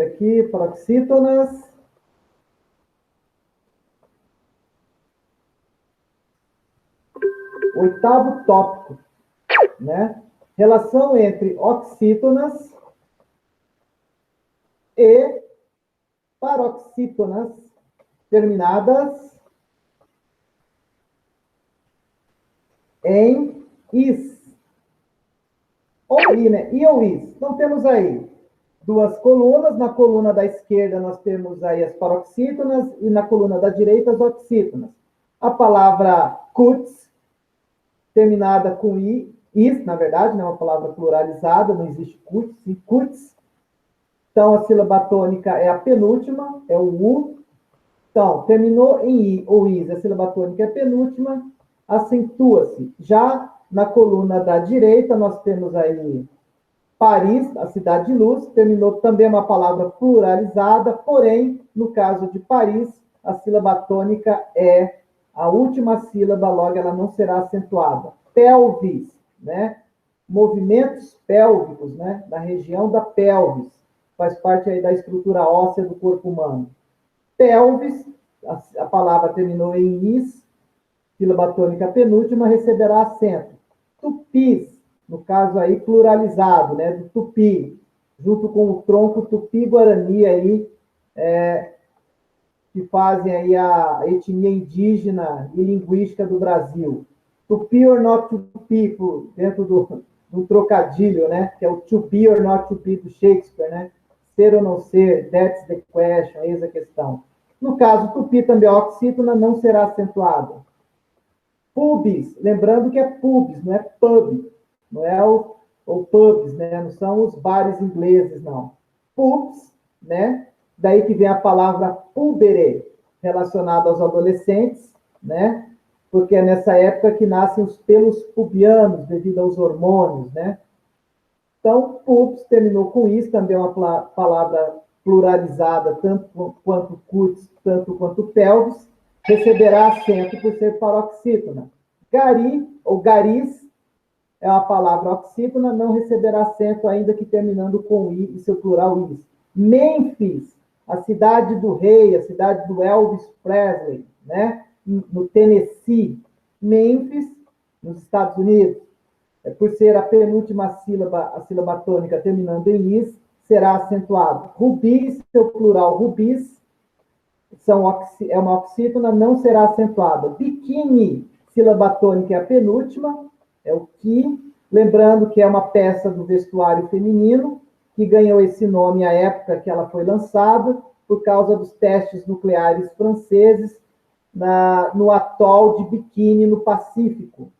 aqui, paroxítonas. Oitavo tópico, né? Relação entre oxítonas e paroxítonas terminadas em is. Ou i, né? I ou is. Então, temos aí duas colunas. Na coluna da esquerda, nós temos aí as paroxítonas e na coluna da direita, as oxítonas. A palavra cuts, terminada com i, is, na verdade, né? Uma palavra pluralizada, não existe cuts e cuts. Então, a sílaba tônica é a penúltima, é o u. Então, terminou em i ou is, a sílaba tônica é a penúltima, acentua-se. Já na coluna da direita, nós temos aí Paris, a cidade de luz, terminou também uma palavra pluralizada, porém, no caso de Paris, a sílaba tônica é a última sílaba, logo ela não será acentuada. Pelvis, né? Movimentos pélvicos, né? Da região da pelvis, faz parte aí da estrutura óssea do corpo humano. Pelvis, a palavra terminou em is, sílaba tônica penúltima, receberá acento. Tupis, no caso aí pluralizado, né, do tupi, junto com o tronco tupi-guarani aí, que fazem aí a etnia indígena e linguística do Brasil. Tupi or not tupi, dentro do trocadilho, né, que é o to be or not to be do Shakespeare, né, ser ou não ser, that's the question, eis a questão. No caso, tupi também a oxítona não será acentuado. Pubis, lembrando que é pubs, não é pub, não é o pubs, né? Não são os bares ingleses, não. Pubs, né? Daí que vem a palavra pubere, relacionada aos adolescentes, né? Porque é nessa época que nascem os pelos pubianos, devido aos hormônios, né? Então, pubs terminou com isso, também é uma palavra pluralizada, tanto quanto cutis, tanto quanto pelvis, receberá acento por ser paroxítona. Gari, ou garis, é uma palavra oxítona, não receberá acento, ainda que terminando com i e seu plural is. Memphis, a cidade do rei, a cidade do Elvis Presley, né? No Tennessee. Memphis, nos Estados Unidos, por ser a penúltima sílaba, a sílaba tônica terminando em is, será acentuado. Rubis, seu plural rubis, é uma oxítona, não será acentuada. Biquíni, sílaba tônica é a penúltima, é o que, lembrando que é uma peça do vestuário feminino, que ganhou esse nome à época que ela foi lançada, por causa dos testes nucleares franceses no atol de Bikini, no Pacífico,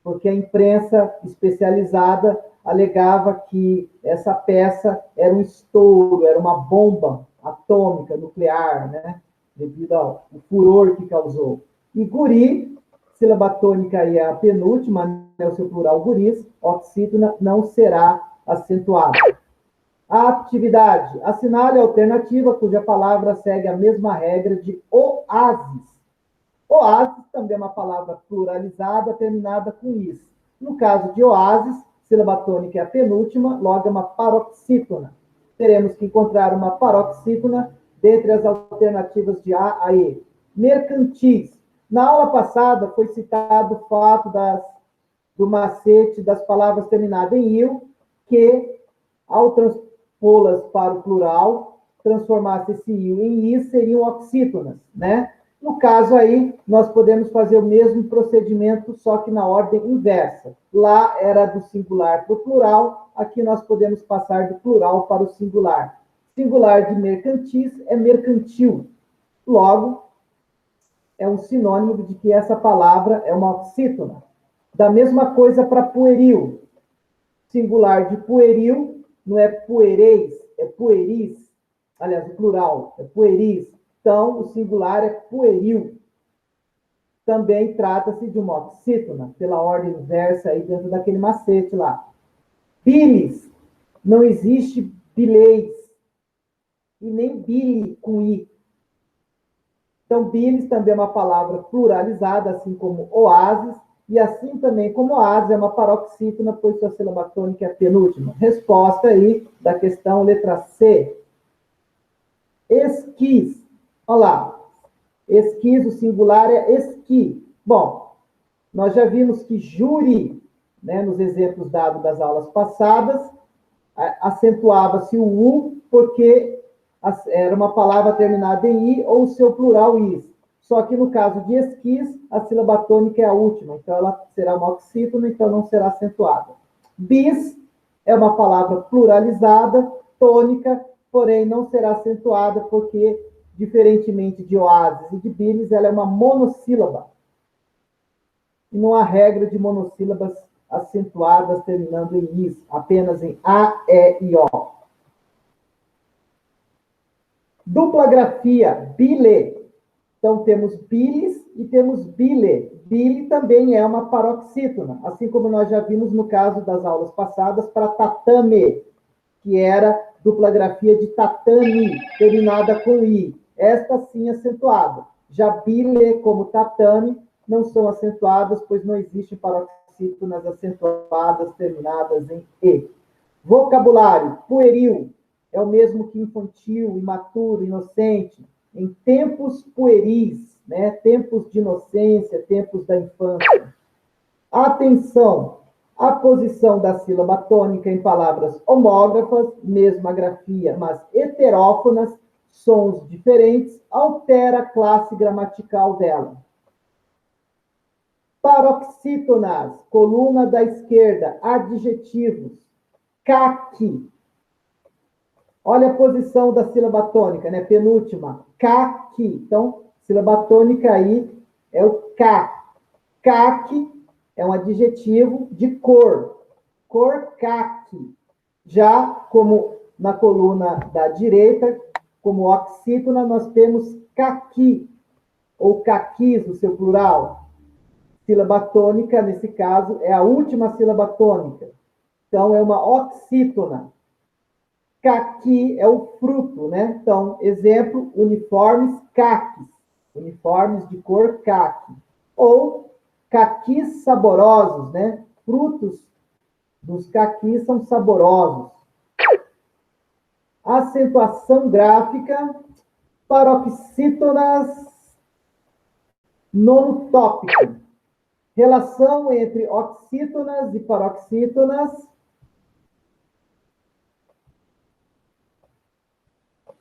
porque a imprensa especializada alegava que essa peça era um estouro, era uma bomba atômica, nuclear, né? Devido ao furor que causou. E guri, sílaba tônica aí é a penúltima, é o seu plural guris, oxítona não será acentuada. A atividade. Assinale a alternativa cuja palavra segue a mesma regra de oásis. Oásis também é uma palavra pluralizada, terminada com is. No caso de oásis, sílaba tônica é a penúltima, logo é uma paroxítona. Teremos que encontrar uma paroxítona dentre as alternativas de A a E. Mercantis. Na aula passada foi citado o fato do macete das palavras terminadas em il, que, ao transpô-las para o plural, transformasse esse il em is, seriam oxítonas, né? No caso aí, nós podemos fazer o mesmo procedimento, só que na ordem inversa. Lá era do singular para o plural, aqui nós podemos passar do plural para o singular. Singular de mercantis é mercantil. Logo, é um sinônimo de que essa palavra é uma oxítona. Da mesma coisa para pueril. Singular de pueril não é puereis, é pueris. Aliás, o plural é pueris. Então, o singular é pueril. Também trata-se de uma oxítona, pela ordem inversa aí dentro daquele macete lá. Bilis, não existe bilês, e nem bile com i. Então, bilis também é uma palavra pluralizada, assim como oásis, e assim também como oásis é uma paroxítona, pois sua sílaba tônica é a penúltima. Resposta aí da questão letra C. Esquis. Olha lá. Esquis, o singular é esqui. Bom, nós já vimos que júri, né, nos exemplos dados das aulas passadas, acentuava-se o U, porque era uma palavra terminada em I ou o seu plural is. Só que no caso de esquis, a sílaba tônica é a última, então ela será uma oxítona, então não será acentuada. Bis é uma palavra pluralizada, tônica, porém não será acentuada, porque, diferentemente de oásis e de bilis, ela é uma monossílaba. E não há regra de monossílabas acentuadas terminando em is, apenas em A, E e O. Dupla grafia, bile. Então, temos bilis e temos bile. Bile também é uma paroxítona, assim como nós já vimos no caso das aulas passadas para tatame, que era dupla grafia de tatame, terminada com i. Esta sim acentuada. Já bile, como tatame, não são acentuadas, pois não existem paroxítonas acentuadas terminadas em e. Vocabulário, pueril, é o mesmo que infantil, imaturo, inocente. Em tempos pueris, né? Tempos de inocência, tempos da infância. Atenção, a posição da sílaba tônica em palavras homógrafas, mesma grafia, mas heterófonas, sons diferentes, altera a classe gramatical dela. Paroxítonas, coluna da esquerda, adjetivos. Caqui. Olha a posição da sílaba tônica, né? Penúltima. Caqui. Então, sílaba tônica aí é o ca. Caqui é um adjetivo de cor. Cor caqui. Já como na coluna da direita, como oxítona, nós temos caqui, ou caquis, no seu plural. Sílaba tônica, nesse caso, é a última sílaba tônica. Então, é uma oxítona. Caqui é o fruto, né? Então, exemplo, uniformes caquis. Uniformes de cor caqui. Ou caquis saborosos, né? Frutos dos caquis são saborosos. Acentuação gráfica, paroxítonas, nono tópico. Relação entre oxítonas e paroxítonas.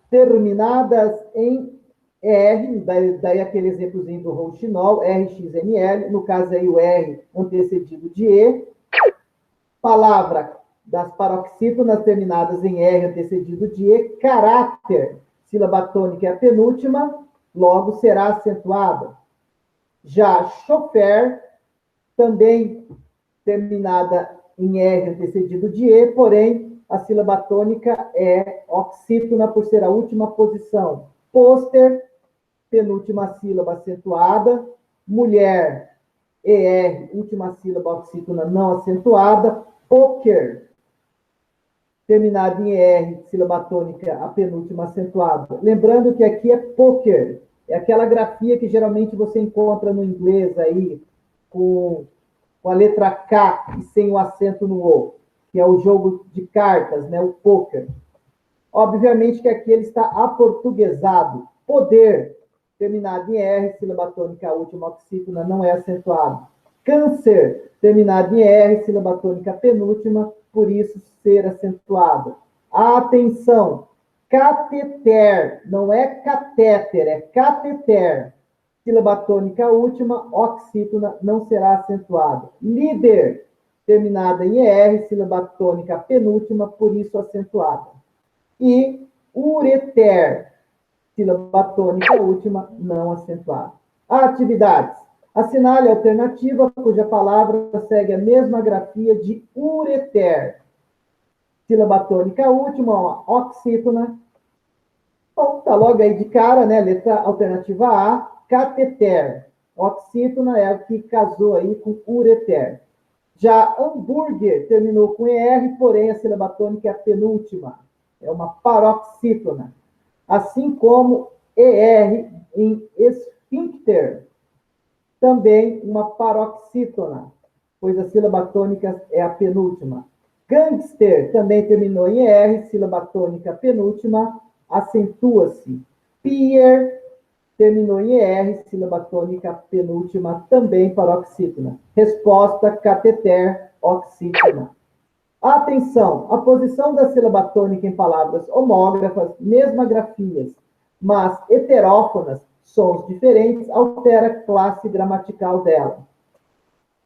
Terminadas em R, daí aquele exemplozinho do rouxinol, RXML, no caso aí o R antecedido de E. Palavra das paroxítonas terminadas em R antecedido de E, caráter, sílaba tônica é a penúltima, logo será acentuada. Já chofer, também terminada em R antecedido de E, porém a sílaba tônica é oxítona por ser a última posição. Pôster, penúltima sílaba acentuada. Mulher, ER, última sílaba oxítona não acentuada. Poker, terminado em ER, sílaba tônica, a penúltima acentuada. Lembrando que aqui é poker, é aquela grafia que geralmente você encontra no inglês aí, com a letra K e sem o acento no O, que é o jogo de cartas, né, o poker. Obviamente que aqui ele está aportuguesado. Poder, terminado em R, sílaba tônica, a última oxítona, não é acentuado. Câncer, terminado em R, sílaba tônica, penúltima, por isso ser acentuado. Atenção, cateter, não é catéter, é cateter. Sílaba tônica última, oxítona, não será acentuado. Líder, terminada em ER, sílaba tônica penúltima, por isso acentuada. E ureter, sílaba tônica última, não acentuada. Atividades. Assinale a alternativa cuja palavra segue a mesma grafia de ureter. Sílaba tônica última, uma oxítona. Bom, tá logo aí de cara, né? Letra alternativa A, cateter. Oxítona é o que casou aí com ureter. Já hambúrguer terminou com ER, porém a sílaba tônica é a penúltima. É uma paroxítona. Assim como ER em esfíncter, também uma paroxítona, pois a sílaba tônica é a penúltima. Gangster também terminou em ER, sílaba tônica penúltima. acentua-se. Pier, terminou em ER, sílaba tônica penúltima, também paroxítona. Resposta, cateter, oxítona. Atenção, a posição da sílaba tônica em palavras homógrafas, mesmagrafias, mas heterófonas, sons diferentes, altera a classe gramatical dela.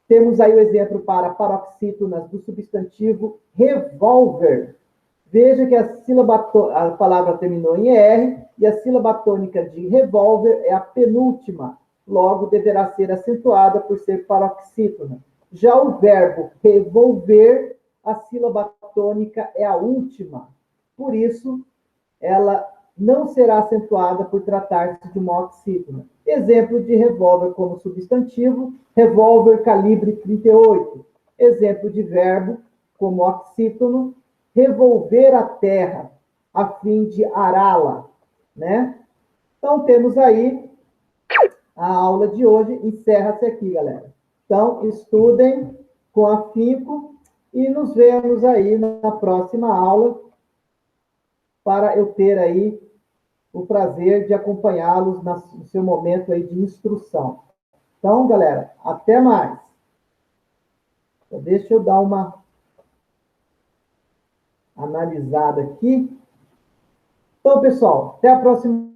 Temos aí o exemplo para paroxítonas do substantivo revólver. Veja que a palavra terminou em ER e a sílaba tônica de revólver é a penúltima, logo deverá ser acentuada por ser paroxítona. Já o verbo revolver, a sílaba tônica é a última, por isso ela não será acentuada por tratar-se de uma oxítona. Exemplo de revólver como substantivo, revólver calibre 38. Exemplo de verbo como oxítono, revolver a terra, a fim de ará-la, né? Então, temos aí a aula de hoje, encerra-se aqui, galera. Então, estudem com afinco e nos vemos aí na próxima aula para eu ter aí o prazer de acompanhá-los no seu momento aí de instrução. Então, galera, até mais. Deixa eu dar uma analisada aqui. Então, pessoal, até a próxima